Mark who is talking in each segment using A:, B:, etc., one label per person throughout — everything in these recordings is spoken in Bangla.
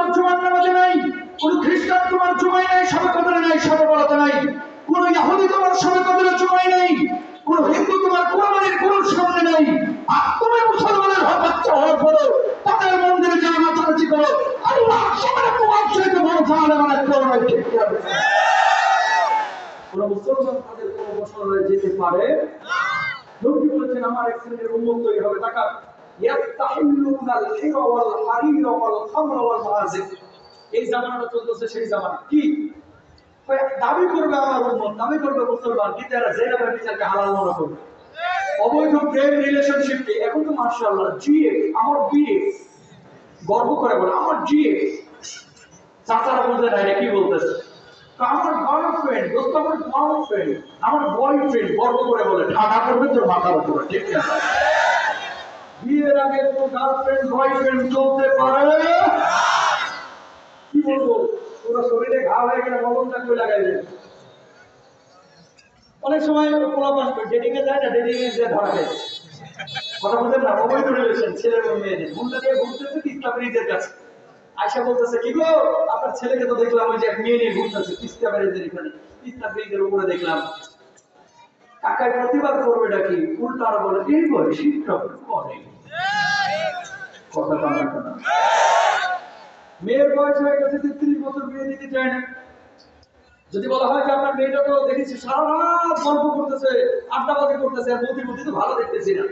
A: তোমার জুমার নামাজে নাই, কোন খ্রিস্টান তোমার জুমায় নাই, সবে কদরে নাই, সবে বরাতে নাই, কোন ইহুদি তোমার সবে কদরে জুমায় নাই, কোন হিন্দু তোমার কোরবানির গরুর সামনে নাই। আর তুমি মুসলমানের বাচ্চা হওয়ার পরেও তাদের মন্দিরে যাওয়া নাচানাচি করো, আল্লাহ সবার তোমার চাইতে বড় জাহান্নামে মানে করো না, ঠিক কি হবে? কোন মুসলমান তাদের কোন বসনে যেতে পারে না। নবী বলেছেন আমার এক শ্রেণীর উম্মত তৈরি হবে, টাকা ইয়াস্তাহিল্লুনাল হিরা ওয়াল হারিরা ওয়াল খামরা ওয়াল মাআজিব। এই জামানাটা চলতেছে সেই জামানা কি দাবি করবে আমার উম্মত, দাবি করবে মুসলমান, কিন্তু এরা জেনারেল বিচারকে হালাল মনে করবে। অবৈধ প্রেম রিলেশনশিপকে এখন তো মাশাআল্লাহ জিএ, আমার বিয়ে গর্ব করে বলে আমার জিএ। চাচারা বলতে না এটা কি বলতেছে, আমার গার্লফ্রেন্ড, দোস্ত আমার গার্লফ্রেন্ড, আমার বয়ফ্রেন্ড, গর্ব করে বলে ঠাডা করবে তোর মাথার উপরে, ঠিক না? বিয়ের আগে কোনো গার্লফ্রেন্ড বয়ফ্রেন্ড চলতে পারে? কি বলবো, পুরো শরীরে ঘা হয়ে গেলে মলমটা করে লাগাইবে। অনেক সময় পোলাপান ডেটিং এ যায় না, ডেটিং এ যে ধরা যায় কথা বলতেন না, অবৈধ রিলেশন ছেলে এবং মেয়েদের ঘুমটা দিয়ে ঘুরতেছে তিস্তা ব্রিজের কাছে। আয়সা বলতেছে কি গো আপনার ছেলেকে তো দেখলাম ওই যে এক মেয়ে নিয়ে ঘুরতেছে তিস্তা ব্রিজের এখানে, তিস্তা ব্রিজের উপরে দেখলাম। কাকায় প্রতিবাদ করবে নাকি, উল্টা আর বলে এই বয়সী করে কথা বলার কথা। মেয়ের বয়স হয়ে গেছে 33 বছর, বিয়ে দিতে চায় না। যদি বলা হয় যে আপনার মেয়েটা তো দেখেছি সারা রাত গল্প করতেছে, আড্ডাবাজি করতেছে, আর মতি তো ভালো দেখতেছি না,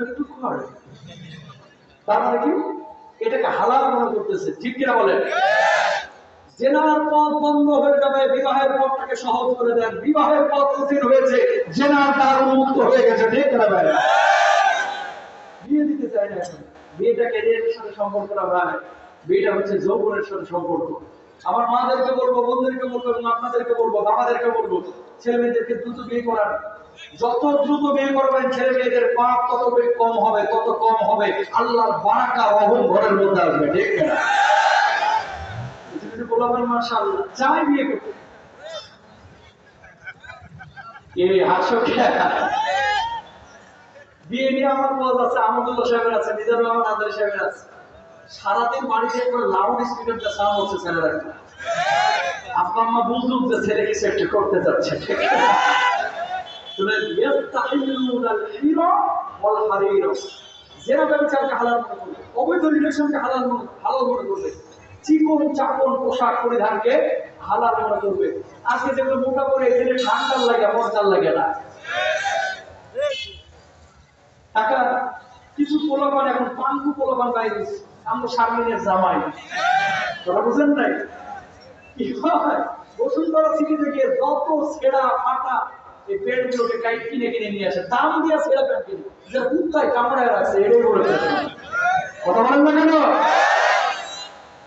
A: একটু করে তার মানে কি এটাকে হালাল মনে করতেছে, ঠিক কিনা বলেন? জেনার পথ বন্ধ হয়ে যাবে, বিবাহের পথটাকে সহজ করে দেন। বিবাহের পথ কঠিন হয়েছে, জেনার দ্বার উন্মুক্ত হয়ে গেছে, ঠিক কিনা ভাই? বিয়ে দিতে চায় না এখন, বিয়েটা ক্যারিয়ারের সাথে সম্পর্ক না ভাই, বিয়েটা হচ্ছে যৌবনের সাথে সম্পর্ক। আমার মাদেরকে বলবো, বোনদেরকে বলবো এবং আপনাদেরকে বলবো, বাবাদেরকে বলবো, ছেলে মেয়েদেরকে দ্রুত বিয়ে করার। যত দ্রুত বিয়ে করবেন ছেলে মেয়েদের পাপ তত কম হবে, তত কম হবে আল্লাহর বারাকা রহম ঘরের মধ্যে আসবে, ঠিক না? বলবেন মাশাআল্লাহ চাই বিয়ে করতে, এই হাসো বিয়ে নিয়ে আমার বস আছে, আহমদুল্লাহ সাহেবের আছে, মিজানুর রহমান আজারি সাহেবের আছে। সারাদিন বাড়িতে একবার লাউড স্পিকারটা সাউন্ড হচ্ছে ছেলেরা, আপা আম্মা বুঝুক যে ছেলে কিছু একটা করতে যাচ্ছে, ঠিক আছে? শুনে ইয়াস্তাহিল্লুনাল হিরা ওয়াল হারিরা, জেনা ব্যভিচারকে হালাল মনে করবে, অবৈধ রিলেশনকে হালাল মনে করবে, চিকন চাকন পোশাক পরিধানকে হালাল মনে করবে। আজকে যেগুলো মোটা করে এখানে ঠান্ডার লাগে, মজার লাগে না। টাকা কিছু পোলাপান এখন পাঙ্কু পোলাপান বাইরে আমরা সামনের জামাই, তোরা বুঝেন নাই কি হয়? বসুন্ধরা সিটিতে গিয়ে যত ছেঁড়া ফাটা এই প্যান্ট গুলোকে কিনে কিনে নিয়ে আসে, দাম দিয়ে ছেঁড়া প্যান্ট কিনে, যে কুত্তায় কামড়ায় রাখছে, এটাই বলে কথা বলেন না কেন?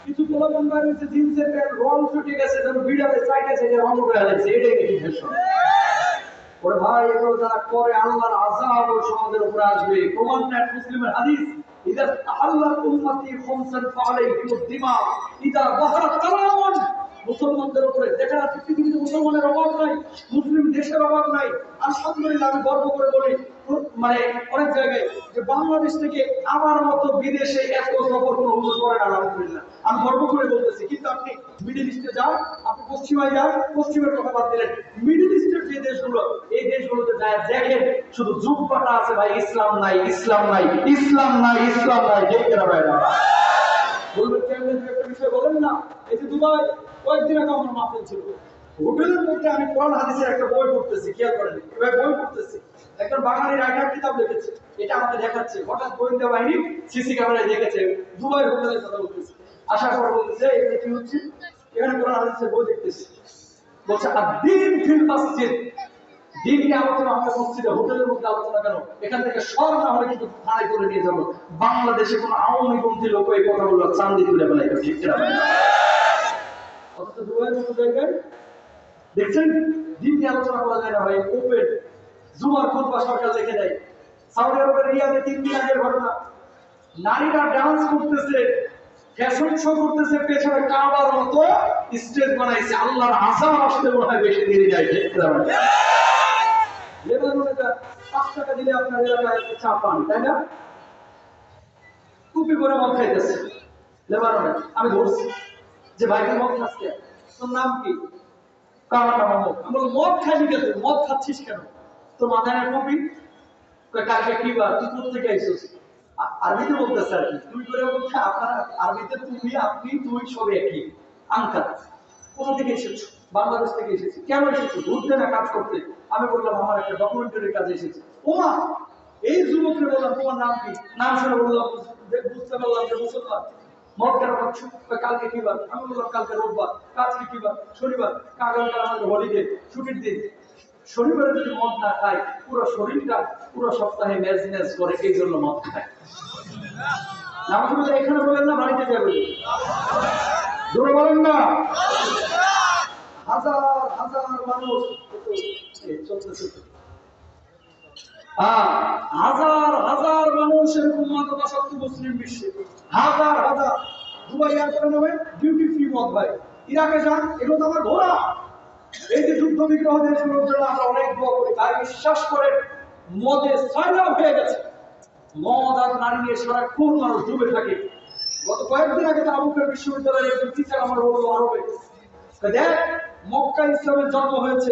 A: কিছু পোলাপান বাইরে জিন্সের প্যান্ট রং ছুটে গেছে, যেন বিড়ালে সাইডে সাইডে রং উঠে গেছে, এটাই দেখি ফ্যাশন। ওরে ভাই এগুলো যারা করে আল্লাহর আযাব সমাজের উপরে আসবে। প্রমাণ নেট মুসলিমের হাদিস, ইদা তাহাল্লাত উম্মতি খামসান ফাআলাইহিমুদ দিমা ইদা যাহারাত কালামুন। মুসলমানদের উপরে দেখা যাচ্ছে পৃথিবীতে মুসলমানের অভাব নাই, মুসলিম দেশের অভাব নাই। আলহামদুলিল্লাহ আমি গর্ব করে বলি মানে অনেক জায়গায় যে বাংলাদেশ থেকে আমার মতো বিদেশে এত সফর কোনো হুজুর করেন আলহামদুলিল্লাহ, আমি গর্ব করে বলতেছি। কিন্তু আপনি মিডল ইস্টে যান, আপনি পশ্চিমায় যান, পশ্চিমের কথা বাদ দিলেন, মিডল ইস্টের যে দেশগুলো, এই দেশগুলোতে যায় দেখেন শুধু জুব্বাটা আছে ভাই, ইসলাম নাই, ইসলাম নাই, ইসলাম নাই, ইসলাম নাই, দেখতে না ভাই না বলবেন কেমন একটা বিষয় বলেন না। এই যে দুবাই কয়েকদিন আগে আমার মাহফিল ছিল, হোটেলের মধ্যে আমি কোরআন হাদিসের একটা বই পড়তেছি, খেয়াল করেন এবার বই পড়তেছি, একজন বাঙালি রাইটার কিতাব লিখেছে, এটা আমাকে দেখাচ্ছে, হঠাৎ গোয়েন্দা বাহিনী সিসি ক্যামেরায় দেখেছে, দুবাইয়ের হোটেলের কথা বলতেছে, আসার পর বলতেছে এটা কি হচ্ছে, এখানে কোরআন হাদিসের বই দেখতেছি, বলছে আর দিন ফিল মসজিদ, দিন নিয়ে আলোচনা আমাদের মসজিদে, হোটেলের মধ্যে আলোচনা কেন, এখান থেকে সর না হলে কিন্তু থানায় করে নিয়ে যাবো। বাংলাদেশে কোনো আওয়ামী পন্থী লোক এই কথা বললো চান্দি তুলে বেলায়, ঠিক না? অথচ দুবাইয়ের মতো জায়গায় দেখছেন দিন নিয়ে আলোচনা করা যায় না ভাই, ওপেন জুমার খুতবা সরকার লিখে দেয়। সৌদি আরবের রিয়াদে 3 দিন আগের ঘটনা, নারীরা ডান্স করতেছে, ফ্যাশন শো করতেছে, পেছনে কাবার মতো স্টেজ বানাইছে, আল্লাহর আযাব আসতে মনে হয় বেশি দেরি যায়, ঠিক না? লেবাননে 5 টাকা দিলে আপনার এলাকায় চা পান, তাই না? টুপি পরে মদ খাইতেছে, লেবাননে। আমি ধরছি যে ভাই তুই মদ খাস কেন, তোর নাম কি? আমার নাম অমুক। আমি বললাম মদ খাবি কেন, মদ খাচ্ছিস কেন? তোর মাথায় না টুপি? কালকে কি বার, তুই কোথা থেকে আইছিস? আরবিতে বলতেছে আর কি, তুই করে বলছে আপনার আরবিতে তুমি আপনি তুই সব একই। আঙ্কাল কোথা থেকে এসেছো? বাংলাদেশ থেকে এসেছি। কেন এসেছো? ঘুরতে না কাজ করতে? আমি বললাম আমার একটা ডকুমেন্টারি কাজে এসেছি। ওমা, এই যুবককে বললাম তোমার নাম কি? নাম শুনে বললাম, বুঝতে পারলাম যে মুসলমান। মদ কেন খাচ্ছ? কালকে কি বার? আমি বললাম কালকে রোববার। আজকে কি বার? শনিবার। আগামীকাল আমাদের হলিডে, ছুটির দিন। শনিবারে যদি মদ না খায় পুরো শরীরটা পুরো সপ্তাহে ম্যাজ ম্যাজ করে, এই জন্য মদ খায়। নামাজ এখানে বলেন না, বাড়িতে যাবে জোরে বলেন না। হাজার হাজার মানুষ হাজার হাজার মানুষ এরকম মাদকাসক্ত মুসলিম বিশ্বে, হাজার হাজার। দুবাই এয়ারপোর্টে নামে ডিউটি ফ্রি মদ ভাই। ইরাকে যান, এগুলো তো আমার ঘোরা। এই যে যুদ্ধ বিগ্রহ দেশগুলোর জন্য আমরা অনেক দোয়া করি, তাই বিশ্বাস করেন মদে সাইলাম হয়ে গেছে। মদ আর নারী নিয়ে সারাক্ষণ মানুষ ডুবে থাকে। গত কয়েকদিন আগে তাবুকের বিশ্ববিদ্যালয়ের একজন টিচার আমার বললো আরবে, দেখ মক্কা ইসলামের জন্ম হয়েছে,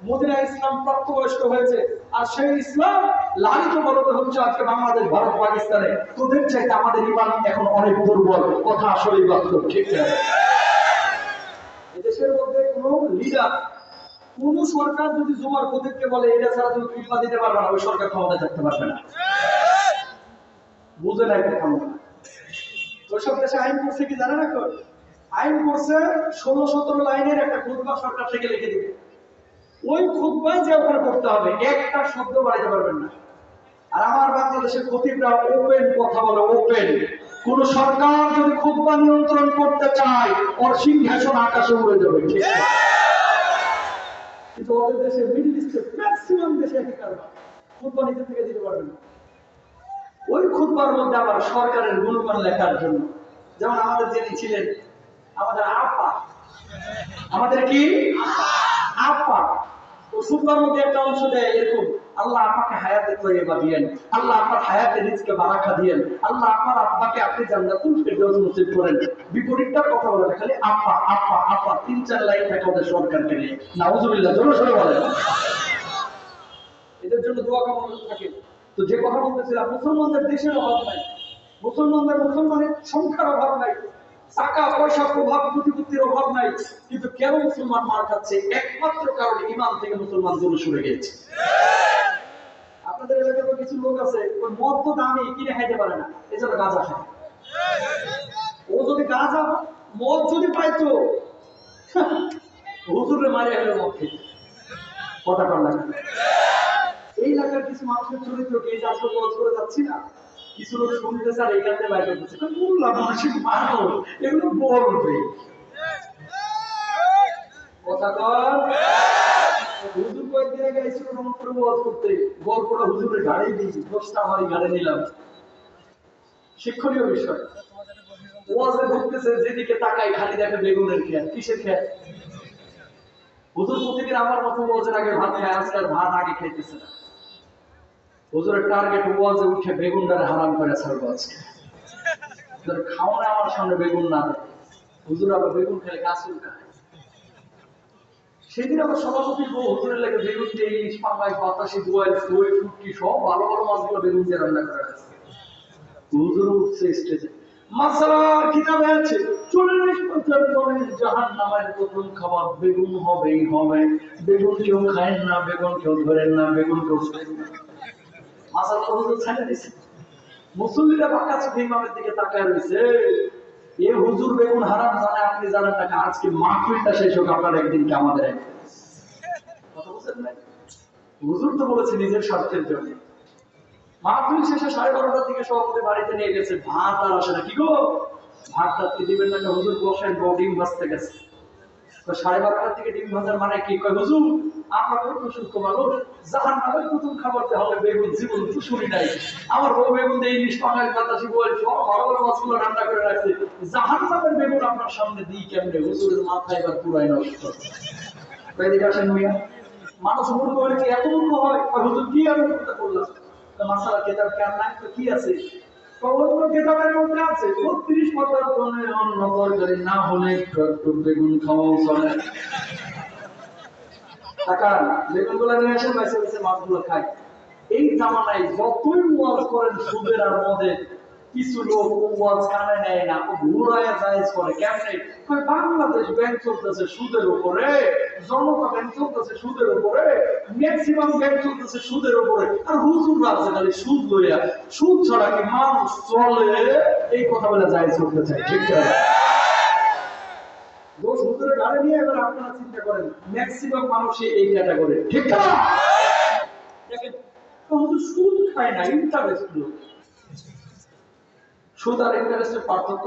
A: মদিনা ইসলাম প্রাপ্তবয়স্ক হয়েছে, আর সেই ইসলাম লালিত বলতে হচ্ছে আজকে বাংলাদেশ, ভারত, পাকিস্তানে। তোদের চাইতে আমাদের ইমান এখন অনেক দুর্বল। কথা আসলেই বাস্তব, ঠিক আছে? এদেশের মধ্যে কোন লিডার, কোন সরকার যদি জুমার খতিবকে বলে এটা ছাড়া তুমি খুতবা দিতে পারবে না, ওই সরকার ক্ষমতায় থাকতে পারবে না। বুঝে নাই কথা মনে। ওইসব দেশে আইন করছে কি জানে না? আইন করছে 16-17 লাইনের একটা খুতবা সরকার থেকে লিখে দিবে। ওই খুতবায় যে ওখানে করতে হবে, একটা শব্দ বাড়াইতে পারবেন না। আর আমার বাংলাদেশের খতিবরা ওপেন কথা বলে, ওপেন। কোন সরকার যদি খুতবা নিয়ন্ত্রণ করতে চায় ওর সিংহাসন আকাশে উড়ে যাবে, ঠিক আছে? কিন্তু ওদের দেশে, মিডল ইস্টের ম্যাক্সিমাম দেশে একই কারবার, খুতবা নিজে থেকে দিতে পারবেন না। ওই খুতবার মধ্যে আবার সরকারের গুণগান লেখার জন্য, যেমন আমাদের যিনি ছিলেন আমাদের আপা, আমাদের কি আপা, ও খুতবার মধ্যে একটা অংশ দেয় এরকম, আল্লাহ আপনাকে হায়াতে তৈয়বা দিয়েন, আল্লাহ আপনার হায়াতে রিজকে বারাকা দিয়েন, আল্লাহ আপনার আব্বাকে আপনি জান্নাতুল ফেরদাউস নসিব করেন। বিপরীতটা কথা বলে খালি আপা আপা আপা, 3-4 লাইন থাকে ওদের সরকারকে নিয়ে। নাউজুবিল্লাহ, জোরে সোরে বলেন। এদের জন্য দোয়া কামনা থাকে। তো যে কথা বলতেছিলাম, মুসলমানদের দেশের অভাব নাই, মুসলমানের সংখ্যার অভাব নাই, টাকা পয়সা প্রভাব প্রতিপত্তির অভাব নাই, কিন্তু কেন মুসলমান মার খাচ্ছে? একমাত্র কারণ ইমান থেকে মুসলমান দূরে সরে গেছে। আপনাদের এলাকায় কিছু লোক আছে, ওই মদ তো দামি, কিনে খাইতে পারে না, এজন্য গাঁজা খায়। ও যদি গাঁজা মদ যদি পাইতো, হুজুরে মারিয়া গেলে মদ খেত। কথা কর লাগে। এই এলাকার কিছু মানুষের চরিত্রকে এই যে আজকে বধ করে যাচ্ছি না, কিছু লোক শুনতেছে আর এখান থেকে বাইরে করতেছে, বললাম মানসিক মানুষ এগুলো বলবে। কথা কর। হুজুর কয়েকদিন আগে এসেছিল রংপুরে ওয়াজ করতে, গল্পটা হুজুরের ঘাড়ে দিই, 10টা আমারই ঘাড়ে নিলাম। শিক্ষণীয় বিষয়। ওয়াজে ঢুকতেছে, যেদিকে তাকাই খালি দেখে বেগুনের খেয়াল। কিসের খেয়াল? হুজুর প্রতিদিন আমার মতো ওয়াজের আগে ভাত খায়, আজকে আর ভাত আগে খাইতেছে না। হুজুরের টার্গেট ওয়াজে উঠে বেগুনটারে হারাম করে ছাড়বো আজকে। খাওয়ানো আমার সামনে বেগুন না দেয়, হুজুর আবার বেগুন খেলে কাসুল খায়। সেদিন আবার সভাপতির বউ হুজুরের লাগে বেগুন দিয়ে ইলিশ, পাঙ্গাস, বাতাসি, দোয়াল, দই, শুটকি সব ভালো ভালো মাছগুলো বেগুন দিয়ে রান্না করা আছে। হুজুর উঠছে স্টেজে, মাসালার কিতাবে আছে 40 বছর পরে জাহান্নামের প্রথম খাবার বেগুন হবেই হবে। বেগুন কেউ খায় না, বেগুন কেউ ধরেন না, বেগুন কেউ খায় না। মাসাল তো হুজুর ছাড়া দিয়েছে। মুসল্লিরা বাঁকা চোখে ইমামের দিকে তাকায় রয়েছে। এ হুজুর বেগুন হারাম জানে, আপনি জানেন না। আজকে মাহফিলটা শেষ হোক, আপনার একদিনকে আমাদের কথা বলছেন না। হুজুর তো বলেছে নিজের স্বার্থের জন্য। মাহফিল শেষে 12:30টার দিকে সভাপতি বাড়িতে নিয়ে গেছে, ভাত আর আসে না। কি গো ভাত টাতকে দিবেন না? হুজুর বসেন, ডিম ভাজতে গেছে। 12:30টার দিকে ডিম ভাজার মানে কি? কয় হুজুর আমরা তো সুস্থ মানুষ, জাহান্নামের প্রথম খাবারতে হবে বেগুন, জীবন তো শুনি নাই। আমার বউ বেগুন দিয়ে ইলিশ, পাঙ্গাস, বাতাসি, বোয়াল সব ভালো ভালো মাছগুলো রান্না করে রাখছে, জাহান্নামের বেগুন আপনার সামনে দিই কেমনে? হুজুরের মাথা এবার পুরাই নষ্ট। এদিকে আসেন মিয়া, মানুষ মূর্খ হলে কি এত মূর্খ হয়? হুজুর কি আমি করলাম মাসালা কেতাব কেন নাই তো কি আছে? অন্য কেতাবের মধ্যে আছে ৩৬ পাতার ধরনের অন্য তরকারি না হলে একটু একটু বেগুন খাওয়াও চলে। টাকা বেগুন গুলা নিয়ে আসেন, বাইসে বাইসে মাছগুলো খায়। এই জামানায় যতই ওয়াজ করেন সুদের আর মদের, কিছু লোক ওয়াজ কানে নেয় না, ও ঘুরায় জায়েজ করে। কেমনে? বাংলাদেশ ব্যাংক চলতেছে সুদের উপরে, জনতা ব্যাংক চলতেছে সুদের উপরে, ম্যাক্সিমাম ব্যাংক চলতেছে সুদের উপরে, আর হুজুররা আছে খালি সুদ লইয়া। সুদ ছাড়া কি মানুষ চলে? এই কথা বলে জায়েজ করতে চাই, ঠিক আছে? দোষ হুজুরের ঘাড়ে নিয়ে এবার আপনারা চিন্তা করেন, ম্যাক্সিমাম মানুষই এই ক্যাটাগরি, ঠিক না? দেখেন, হুজুর সুদ খায় না, ইন্টারেস্ট লোক। সুদ আর ইন্টারেস্টের পার্থক্য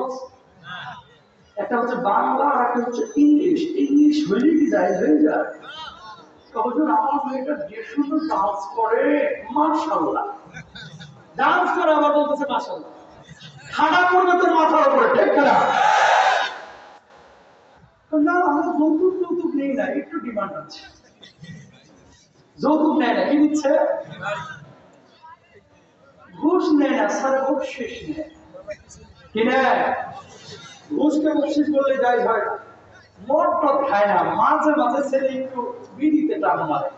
A: একটা হচ্ছে বাংলা আর একটা হচ্ছে ইংলিশ। ইংলিশ হইলে কি যায় হয়ে যায়। হুজুর আমার মেয়েটা যে সুন্দর ডান্স করে, মাশাআল্লাহ। ডান্স করে আবার বলতেছে মাশাআল্লাহ। খাড়া করবে তোর মাথার উপরে, ঠিক না? না, আমরা যৌতুক যৌতুক নেই না, একটু ডিমান্ড আছে। যৌতুক নেয় না, কি দিচ্ছে? ঘুষ নেয় না, সারা বকশিস নেয়। কি নেয়? ঘুষকে বকশিস বললে যাই হয়। মদ টদ খায় না, মাঝে মাঝে ছেলে একটু বিড়িতে টান মারে।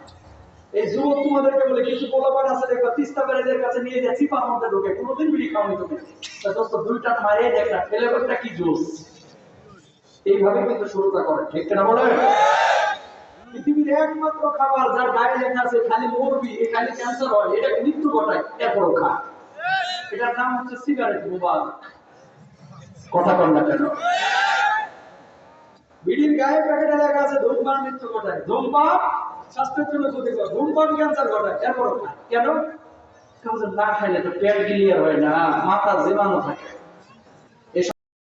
A: এই যুবক তোমাদেরকে বলে, কিছু পোলাপান আছে দেখবা তিস্তা ব্যারেজের কাছে নিয়ে যায়, চিপার মধ্যে ঢোকে, কোনোদিন বিড়ি খাওয়ানি তুমি। দোস্ত দুইটা মারিয়ে দেখ না, ফ্লেভারটা কি জোস। এইভাবে কিন্তু শুরুটা করে, ঠিক না বলে? পৃথিবীর একমাত্র খাবার যার গায়ে লেখা আছে খালি মরবি, খালি ক্যান্সার হয়, এটা মৃত্যু ঘটায়, এরপরও খা। এটার নাম হচ্ছে সিগারেট। মোবাইল কথা কন না কেন? বিড়ির গায়ে প্যাকেটে লেখা আছে ধূমপান মৃত্যু ঘটায়, ধূমপান স্বাস্থ্যের জন্য ক্ষতিকর, ধূমপান ক্যান্সার ঘটায়, এরপরও খা। কেন? না খাইলে তো পেট ক্লিয়ার হয় না, মাথা জীবাণু থাকে।